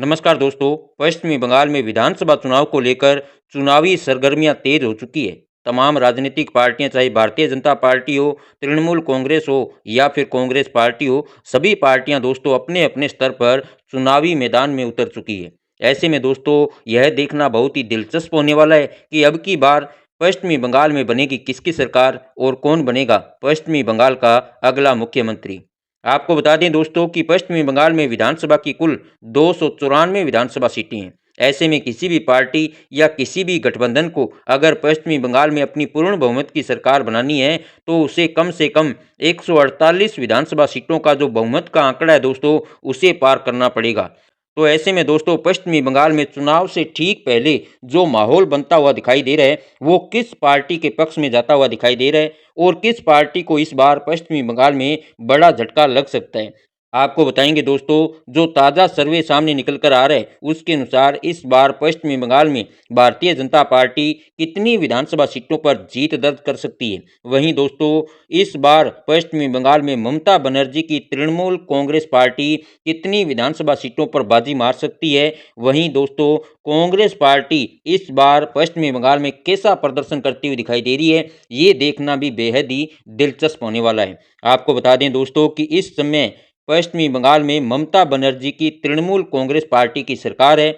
नमस्कार दोस्तों। पश्चिमी बंगाल में विधानसभा चुनाव को लेकर चुनावी सरगर्मियां तेज हो चुकी है। तमाम राजनीतिक पार्टियां, चाहे भारतीय जनता पार्टी हो, तृणमूल कांग्रेस हो या फिर कांग्रेस पार्टी हो, सभी पार्टियां दोस्तों अपने अपने स्तर पर चुनावी मैदान में उतर चुकी है। ऐसे में दोस्तों यह देखना बहुत ही दिलचस्प होने वाला है कि अब की बार पश्चिमी बंगाल में बनेगी किसकी सरकार और कौन बनेगा पश्चिमी बंगाल का अगला मुख्यमंत्री। आपको बता दें दोस्तों कि पश्चिमी बंगाल में विधानसभा की कुल 294 विधानसभा सीटें हैं। ऐसे में किसी भी पार्टी या किसी भी गठबंधन को अगर पश्चिमी बंगाल में अपनी पूर्ण बहुमत की सरकार बनानी है तो उसे कम से कम 148 विधानसभा सीटों का जो बहुमत का आंकड़ा है दोस्तों, उसे पार करना पड़ेगा। तो ऐसे में दोस्तों पश्चिमी बंगाल में चुनाव से ठीक पहले जो माहौल बनता हुआ दिखाई दे रहा है वो किस पार्टी के पक्ष में जाता हुआ दिखाई दे रहा है और किस पार्टी को इस बार पश्चिमी बंगाल में बड़ा झटका लग सकता है। आपको बताएंगे दोस्तों, जो ताज़ा सर्वे सामने निकल कर आ रहा है उसके अनुसार इस बार पश्चिमी बंगाल में भारतीय जनता पार्टी कितनी विधानसभा सीटों पर जीत दर्ज कर सकती है। वहीं दोस्तों इस बार पश्चिमी बंगाल में ममता बनर्जी की तृणमूल कांग्रेस पार्टी कितनी विधानसभा सीटों पर बाजी मार सकती है। वहीं दोस्तों कांग्रेस पार्टी इस बार पश्चिमी बंगाल में कैसा प्रदर्शन करती हुई दिखाई दे रही है, ये देखना भी बेहद ही दिलचस्प होने वाला है। आपको बता दें दोस्तों कि इस समय पश्चिमी बंगाल में ममता बनर्जी की तृणमूल कांग्रेस पार्टी की सरकार है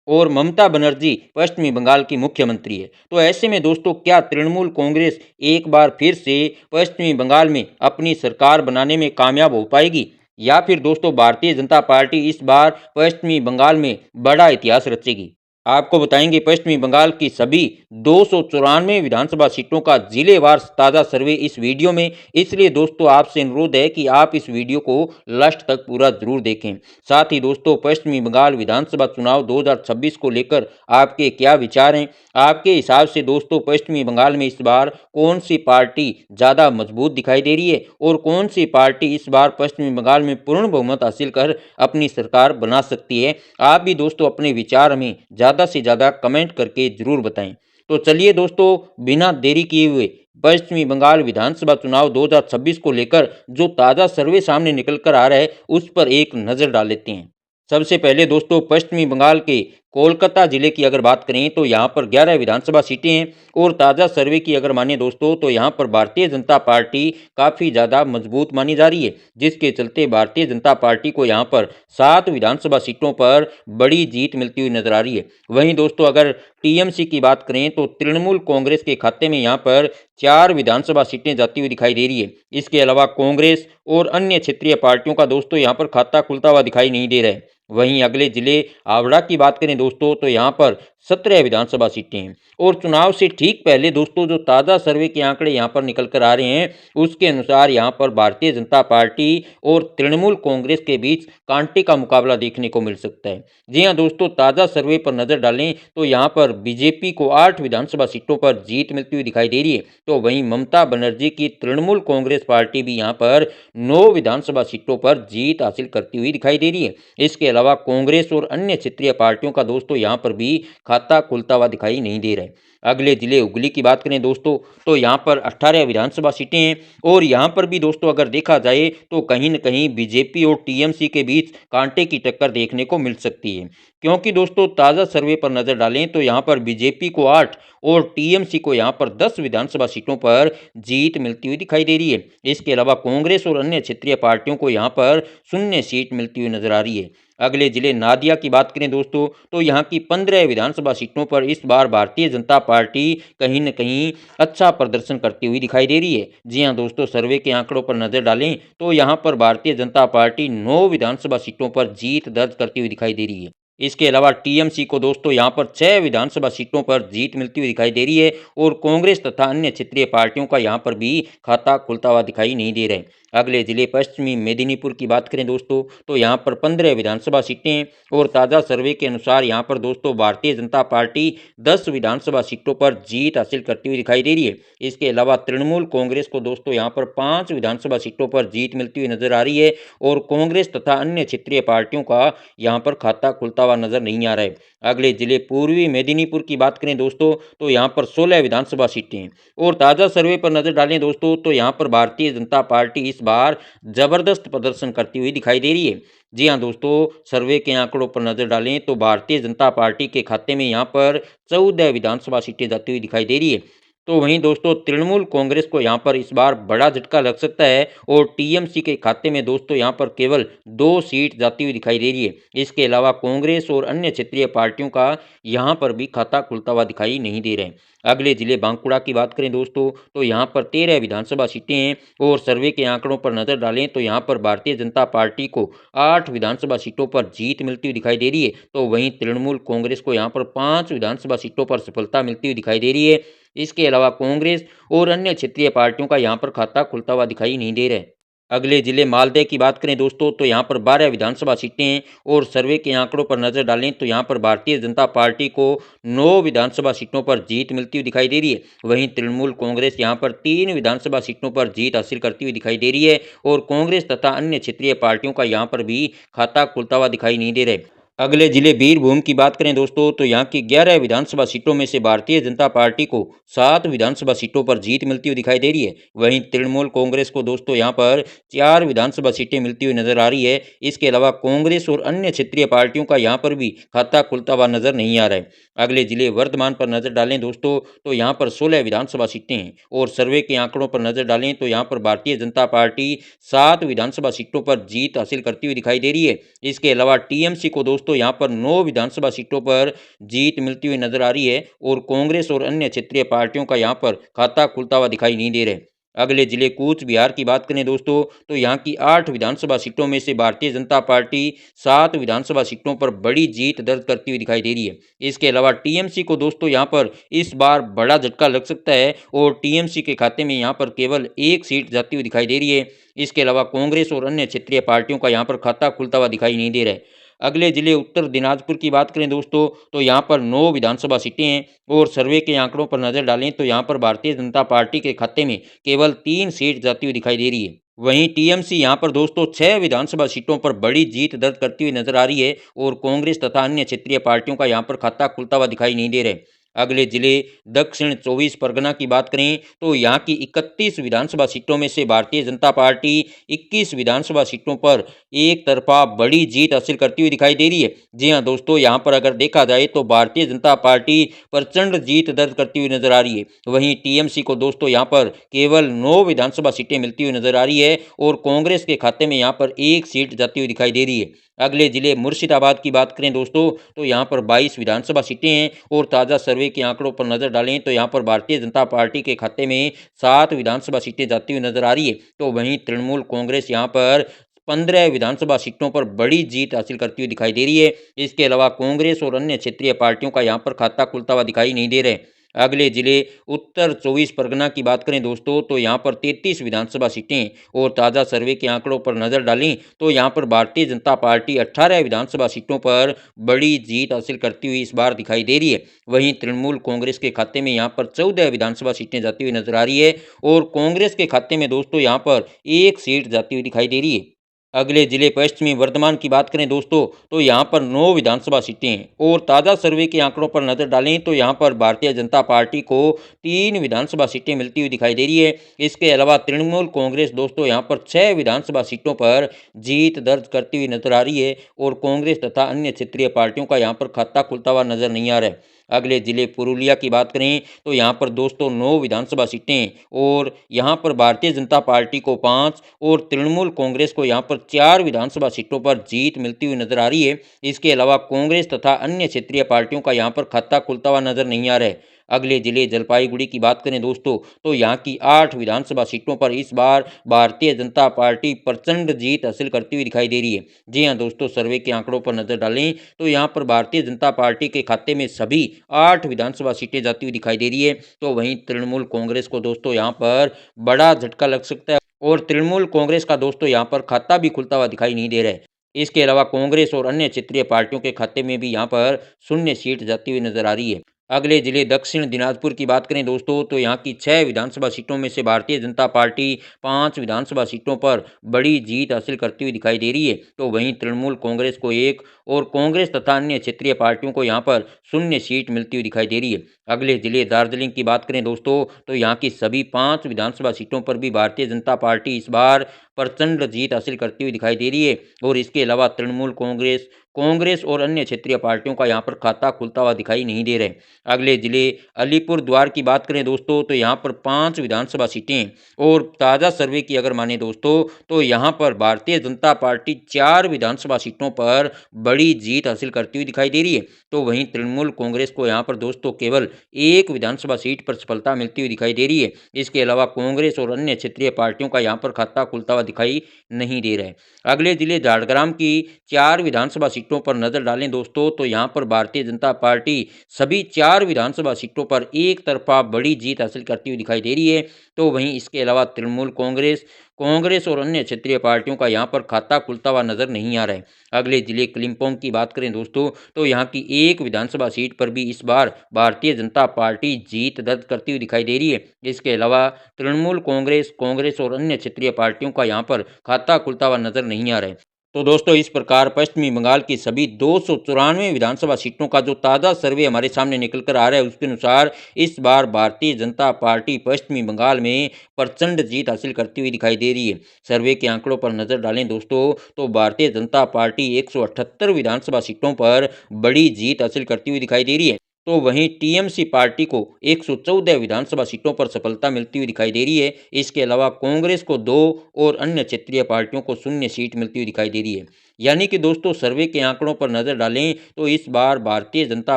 और ममता बनर्जी पश्चिमी बंगाल की मुख्यमंत्री है। तो ऐसे में दोस्तों क्या तृणमूल कांग्रेस एक बार फिर से पश्चिमी बंगाल में अपनी सरकार बनाने में कामयाब हो पाएगी या फिर दोस्तों भारतीय जनता पार्टी इस बार पश्चिमी बंगाल में बड़ा इतिहास रचेगी। आपको बताएंगे पश्चिमी बंगाल की सभी 294 विधानसभा सीटों का जिलेवार ताज़ा सर्वे इस वीडियो में, इसलिए दोस्तों आपसे अनुरोध है कि आप इस वीडियो को लास्ट तक पूरा जरूर देखें। साथ ही दोस्तों पश्चिमी बंगाल विधानसभा चुनाव 2026 को लेकर आपके क्या विचार हैं। आपके हिसाब से दोस्तों पश्चिमी बंगाल में इस बार कौन सी पार्टी ज़्यादा मजबूत दिखाई दे रही है और कौन सी पार्टी इस बार पश्चिमी बंगाल में पूर्ण बहुमत हासिल कर अपनी सरकार बना सकती है। आप भी दोस्तों अपने विचार हमें ज़्यादा से ज़्यादा कमेंट करके ज़रूर बताएं। तो चलिए दोस्तों बिना देरी किए हुए पश्चिमी बंगाल विधानसभा चुनाव 2026 को लेकर जो ताज़ा सर्वे सामने निकल कर आ रहा है उस पर एक नज़र डाल लेते हैं। सबसे पहले दोस्तों पश्चिमी बंगाल के कोलकाता जिले की अगर बात करें तो यहाँ पर 11 विधानसभा सीटें हैं और ताज़ा सर्वे की अगर माने दोस्तों तो यहाँ पर भारतीय जनता पार्टी काफ़ी ज़्यादा मजबूत मानी जा रही है, जिसके चलते भारतीय जनता पार्टी को यहाँ पर 7 विधानसभा सीटों पर बड़ी जीत मिलती हुई नजर आ रही है। वहीं दोस्तों अगर टीएमसी की बात करें तो तृणमूल कांग्रेस के खाते में यहाँ पर 4 विधानसभा सीटें जाती हुई दिखाई दे रही है। इसके अलावा कांग्रेस और अन्य क्षेत्रीय पार्टियों का दोस्तों यहाँ पर खाता खुलता हुआ दिखाई नहीं दे रहा है। वहीं अगले जिले हावड़ा की बात करें दोस्तों तो यहाँ पर 17 विधानसभा सीटें हैं और चुनाव से ठीक पहले दोस्तों जो ताज़ा सर्वे के आंकड़े यहाँ पर निकल कर आ रहे हैं उसके अनुसार यहाँ पर भारतीय जनता पार्टी और तृणमूल कांग्रेस के बीच कांटे का मुकाबला देखने को मिल सकता है। जी हाँ दोस्तों, ताज़ा सर्वे पर नज़र डालें तो यहाँ पर बीजेपी को 8 विधानसभा सीटों पर जीत मिलती हुई दिखाई दे रही है, तो वहीं ममता बनर्जी की तृणमूल कांग्रेस पार्टी भी यहाँ पर 9 विधानसभा सीटों पर जीत हासिल करती हुई दिखाई दे रही है। इसके अलावा कांग्रेस और अन्य क्षेत्रीय पार्टियों का दोस्तों यहाँ पर भी खाता खुलता हुआ दिखाई नहीं दे रहा है। अगले जिले हुगली की बात करें दोस्तों तो यहाँ पर 18 विधानसभा सीटें हैं और यहाँ पर भी दोस्तों अगर देखा जाए तो कहीं न कहीं बीजेपी और टीएमसी के बीच कांटे की टक्कर देखने को मिल सकती है, क्योंकि दोस्तों ताज़ा सर्वे पर नज़र डालें तो यहाँ पर बीजेपी को 8 और टीएमसी को यहाँ पर 10 विधानसभा सीटों पर जीत मिलती हुई दिखाई दे रही है। इसके अलावा कांग्रेस और अन्य क्षेत्रीय पार्टियों को यहाँ पर 0 सीट मिलती हुई नजर आ रही है। अगले जिले नादिया की बात करें दोस्तों तो यहाँ की 15 विधानसभा सीटों पर इस बार भारतीय जनता पार्टी कहीं न कहीं अच्छा प्रदर्शन करती हुई दिखाई दे रही है। जी हाँ दोस्तों, सर्वे के आंकड़ों पर नजर डालें तो यहाँ पर भारतीय जनता पार्टी 9 विधानसभा सीटों पर जीत दर्ज करती हुई दिखाई दे रही है। इसके अलावा टीएमसी को दोस्तों यहाँ पर 6 विधानसभा सीटों पर जीत मिलती हुई दिखाई दे रही है और कांग्रेस तथा अन्य क्षेत्रीय पार्टियों का यहाँ पर भी खाता खुलता हुआ दिखाई नहीं दे रहा है। अगले जिले पश्चिमी मेदिनीपुर की बात करें दोस्तों तो यहाँ पर 15 विधानसभा सीटें हैं और ताज़ा सर्वे के अनुसार यहाँ पर दोस्तों भारतीय जनता पार्टी 10 विधानसभा सीटों पर जीत हासिल करती हुई दिखाई दे रही है। इसके अलावा तृणमूल कांग्रेस को दोस्तों यहाँ पर 5 विधानसभा सीटों पर जीत मिलती हुई नजर आ रही है और कांग्रेस तथा अन्य क्षेत्रीय पार्टियों का यहाँ पर खाता खुलता हुआ नजर नहीं आ रहा है। अगले जिले पूर्वी मेदिनीपुर की बात करें दोस्तों तो यहाँ पर 16 विधानसभा सीटें हैं और ताज़ा सर्वे पर नजर डालें दोस्तों तो यहाँ पर भारतीय जनता पार्टी इस बार जबरदस्त प्रदर्शन करती हुई दिखाई दे रही है। जी हाँ दोस्तों, सर्वे के आंकड़ों पर नजर डालें तो भारतीय जनता पार्टी के खाते में यहाँ पर 14 विधानसभा सीटें जाती हुई दिखाई दे रही है। तो वहीं दोस्तों तृणमूल कांग्रेस को यहाँ पर इस बार बड़ा झटका लग सकता है और टीएमसी के खाते में दोस्तों यहाँ पर केवल 2 सीट जाती हुई दिखाई दे रही है। इसके अलावा कांग्रेस और अन्य क्षेत्रीय पार्टियों का यहाँ पर भी खाता खुलता हुआ दिखाई नहीं दे रहे हैं। अगले जिले बांकुड़ा की बात करें दोस्तों, तो यहाँ पर 13 विधानसभा सीटें हैं और सर्वे के आंकड़ों पर नजर डालें तो यहाँ पर भारतीय जनता पार्टी को 8 विधानसभा सीटों पर जीत मिलती हुई दिखाई दे रही है। तो वहीं तृणमूल कांग्रेस को यहाँ पर 5 विधानसभा सीटों पर सफलता मिलती हुई दिखाई दे रही है। इसके अलावा कांग्रेस और अन्य क्षेत्रीय पार्टियों का यहाँ पर खाता खुलता हुआ दिखाई नहीं दे रहा है। अगले जिले मालदह की बात करें दोस्तों, तो यहाँ पर 12 विधानसभा सीटें हैं और सर्वे के आंकड़ों पर नजर डालें तो यहाँ पर भारतीय जनता पार्टी को 9 विधानसभा सीटों पर जीत मिलती हुई दिखाई दे रही है। वहीं तृणमूल कांग्रेस यहाँ पर 3 विधानसभा सीटों पर जीत हासिल करती हुई दिखाई दे रही है और कांग्रेस तथा अन्य क्षेत्रीय पार्टियों का यहाँ पर भी खाता खुलता हुआ दिखाई नहीं दे रहा है। अगले जिले बीरभूम की बात करें दोस्तों, तो यहाँ की 11 विधानसभा सीटों में से भारतीय जनता पार्टी को 7 विधानसभा सीटों पर जीत मिलती हुई दिखाई दे रही है। वहीं तृणमूल कांग्रेस को दोस्तों यहाँ पर 4 विधानसभा सीटें मिलती हुई नजर आ रही है। इसके अलावा कांग्रेस और अन्य क्षेत्रीय पार्टियों का यहाँ पर भी खाता खुलता हुआ नजर नहीं आ रहा है। अगले जिले वर्धमान पर नजर डालें दोस्तों, तो यहाँ पर 16 विधानसभा सीटें हैं और सर्वे के आंकड़ों पर नजर डालें तो यहाँ पर भारतीय जनता पार्टी 7 विधानसभा सीटों पर जीत हासिल करती हुई दिखाई दे रही है। इसके अलावा टीएमसी को दोस्तों यहाँ पर 9 विधानसभा सीटों पर जीत मिलती हुई नजर आ रही है और कांग्रेस और अन्य क्षेत्रीय पार्टियों का यहाँ पर खाता खुलता हुआ दिखाई नहीं दे रहा है। अगले जिले कूच बिहार की बात करें दोस्तों, तो यहाँ की 8 विधानसभा सीटों में से भारतीय जनता पार्टी 7 विधानसभा सीटों पर बड़ी जीत दर्ज करती हुई दिखाई दे रही है। इसके अलावा टीएमसी को दोस्तों यहाँ पर इस बार बड़ा झटका लग सकता है और टीएमसी के खाते में यहाँ पर केवल 1 सीट जाती हुई दिखाई दे रही है। इसके अलावा कांग्रेस और अन्य क्षेत्रीय पार्टियों का यहाँ पर खाता खुलता हुआ दिखाई नहीं दे रहा है। अगले जिले उत्तर दिनाजपुर की बात करें दोस्तों, तो यहाँ पर 9 विधानसभा सीटें हैं और सर्वे के आंकड़ों पर नजर डालें तो यहाँ पर भारतीय जनता पार्टी के खाते में केवल 3 सीट जाती हुई दिखाई दे रही है। वहीं टीएमसी यहाँ पर दोस्तों 6 विधानसभा सीटों पर बड़ी जीत दर्ज करती हुई नजर आ रही है और कांग्रेस तथा अन्य क्षेत्रीय पार्टियों का यहाँ पर खाता खुलता हुआ दिखाई नहीं दे रहा है। अगले जिले दक्षिण 24 परगना की बात करें तो यहाँ की 31 विधानसभा सीटों में से भारतीय जनता पार्टी 21 विधानसभा सीटों पर एक तरफा बड़ी जीत हासिल करती हुई दिखाई दे रही है। जी हाँ दोस्तों, यहाँ पर अगर देखा जाए तो भारतीय जनता पार्टी प्रचंड जीत दर्ज करती हुई नजर आ रही है। वहीं टीएमसी को दोस्तों यहाँ पर केवल 9 विधानसभा सीटें मिलती हुई नजर आ रही है और कांग्रेस के खाते में यहाँ पर 1 सीट जाती हुई दिखाई दे रही है। अगले जिले मुर्शिदाबाद की बात करें दोस्तों, तो यहाँ पर 22 विधानसभा सीटें हैं और ताज़ा सर्वे के आंकड़ों पर नजर डालें तो यहाँ पर भारतीय जनता पार्टी के खाते में 7 विधानसभा सीटें जाती हुई नजर आ रही है। तो वहीं तृणमूल कांग्रेस यहाँ पर 15 विधानसभा सीटों पर बड़ी जीत हासिल करती हुई दिखाई दे रही है। इसके अलावा कांग्रेस और अन्य क्षेत्रीय पार्टियों का यहाँ पर खाता खुलता हुआ दिखाई नहीं दे रहा है। अगले जिले उत्तर 24 परगना की बात करें दोस्तों, तो यहाँ पर 33 विधानसभा सीटें और ताज़ा सर्वे के आंकड़ों पर नजर डालें तो यहाँ पर भारतीय जनता पार्टी 18 विधानसभा सीटों पर बड़ी जीत हासिल करती हुई इस बार दिखाई दे रही है। वहीं तृणमूल कांग्रेस के खाते में यहाँ पर 14 विधानसभा सीटें जाती हुई नजर आ रही है और कांग्रेस के खाते में दोस्तों यहाँ पर 1 सीट जाती हुई दिखाई दे रही है। अगले जिले पश्चिमी वर्धमान की बात करें दोस्तों, तो यहाँ पर 9 विधानसभा सीटें हैं और ताज़ा सर्वे के आंकड़ों पर नजर डालें तो यहाँ पर भारतीय जनता पार्टी को 3 विधानसभा सीटें मिलती हुई दिखाई दे रही है। इसके अलावा तृणमूल कांग्रेस दोस्तों यहाँ पर 6 विधानसभा सीटों पर जीत दर्ज करती हुई नजर आ रही है और कांग्रेस तथा अन्य क्षेत्रीय पार्टियों का यहाँ पर खाता खुलता हुआ नजर नहीं आ रहा है। अगले जिले पुरुलिया की बात करें तो यहाँ पर दोस्तों 9 विधानसभा सीटें और यहाँ पर भारतीय जनता पार्टी को 5 और तृणमूल कांग्रेस को यहाँ पर 4 विधानसभा सीटों पर जीत मिलती हुई नजर आ रही है। इसके अलावा कांग्रेस तथा अन्य क्षेत्रीय पार्टियों का यहाँ पर खाता खुलता हुआ नजर नहीं आ रहा है। अगले जिले जलपाईगुड़ी की बात करें दोस्तों, तो यहाँ की 8 विधानसभा सीटों पर इस बार भारतीय जनता पार्टी प्रचंड जीत हासिल करती हुई दिखाई दे रही है। जी हाँ दोस्तों, सर्वे के आंकड़ों पर नजर डालें तो यहाँ पर भारतीय जनता पार्टी के खाते में सभी 8 विधानसभा सीटें जाती हुई दिखाई दे रही है। तो वहीं तृणमूल कांग्रेस को दोस्तों यहाँ पर बड़ा झटका लग सकता है और तृणमूल कांग्रेस का दोस्तों यहाँ पर खाता भी खुलता हुआ दिखाई नहीं दे रहा है। इसके अलावा कांग्रेस और अन्य क्षेत्रीय पार्टियों के खाते में भी यहाँ पर शून्य सीट जाती हुई नजर आ रही है। अगले जिले दक्षिण दिनाजपुर की बात करें दोस्तों, तो यहाँ की 6 विधानसभा सीटों में से भारतीय जनता पार्टी 5 विधानसभा सीटों पर बड़ी जीत हासिल करती हुई दिखाई दे रही है। तो वहीं तृणमूल कांग्रेस को 1 और कांग्रेस तथा अन्य क्षेत्रीय पार्टियों को यहाँ पर शून्य सीट मिलती हुई दिखाई दे रही है। अगले जिले दार्जिलिंग की बात करें दोस्तों, तो यहाँ की सभी 5 विधानसभा सीटों पर भी भारतीय जनता पार्टी इस बार प्रचंड जीत हासिल करती हुई दिखाई दे रही है और इसके अलावा तृणमूल कांग्रेस कांग्रेस और अन्य क्षेत्रीय पार्टियों का यहाँ पर खाता खुलता हुआ दिखाई नहीं दे रहे। अगले जिले अलीपुर द्वार की बात करें दोस्तों, तो यहाँ पर 5 विधानसभा सीटें हैं और ताज़ा सर्वे की अगर माने दोस्तों, तो यहाँ पर भारतीय जनता पार्टी 4 विधानसभा सीटों पर बड़ी जीत हासिल करती हुई दिखाई दे रही है। तो वहीं तृणमूल कांग्रेस को यहाँ पर दोस्तों केवल 1 विधानसभा सीट पर सफलता मिलती हुई दिखाई दे रही है। इसके अलावा कांग्रेस और अन्य क्षेत्रीय पार्टियों का यहाँ पर खाता खुलता हुआ दिखाई नहीं दे रहा है। अगले जिले झारग्राम की 4 विधानसभा सीटों पर नजर डालें दोस्तों, तो यहाँ पर भारतीय जनता पार्टी सभी 4 विधानसभा सीटों पर एक तरफा बड़ी जीत हासिल करती हुई दिखाई दे रही है। तो वहीं इसके अलावा तृणमूल कांग्रेस कांग्रेस और अन्य क्षेत्रीय पार्टियों का यहाँ पर खाता खुलता हुआ नजर नहीं आ रहा है। अगले जिले कलिम्पोंग की बात करें दोस्तों, तो यहाँ की एक विधानसभा सीट पर भी इस बार भारतीय जनता पार्टी जीत दर्ज करती हुई दिखाई दे रही है। इसके अलावा तृणमूल कांग्रेस कांग्रेस और अन्य क्षेत्रीय पार्टियों का यहाँ पर खाता खुलता हुआ नजर नहीं आ रहा है। तो दोस्तों इस प्रकार पश्चिमी बंगाल की सभी 294 विधानसभा सीटों का जो ताज़ा सर्वे हमारे सामने निकल कर आ रहा है, उसके अनुसार इस बार भारतीय जनता पार्टी पश्चिमी बंगाल में प्रचंड जीत हासिल करती हुई दिखाई दे रही है। सर्वे के आंकड़ों पर नजर डालें दोस्तों, तो भारतीय जनता पार्टी 178 विधानसभा सीटों पर बड़ी जीत हासिल करती हुई दिखाई दे रही है। तो वहीं टीएमसी पार्टी को 114 विधानसभा सीटों पर सफलता मिलती हुई दिखाई दे रही है। इसके अलावा कांग्रेस को 2 और अन्य क्षेत्रीय पार्टियों को 0 सीट मिलती हुई दिखाई दे रही है। यानी कि दोस्तों सर्वे के आंकड़ों पर नजर डालें तो इस बार भारतीय जनता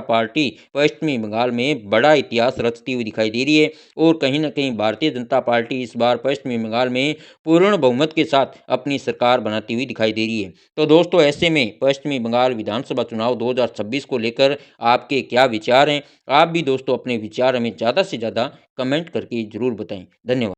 पार्टी पश्चिमी बंगाल में बड़ा इतिहास रचती हुई दिखाई दे रही है और कहीं न कहीं भारतीय जनता पार्टी इस बार पश्चिमी बंगाल में पूर्ण बहुमत के साथ अपनी सरकार बनाती हुई दिखाई दे रही है। तो दोस्तों ऐसे में पश्चिमी बंगाल विधानसभा चुनाव 2026 को लेकर आपके क्या विचार हैं? आप भी दोस्तों अपने विचार हमें ज़्यादा से ज़्यादा कमेंट करके ज़रूर बताएं। धन्यवाद।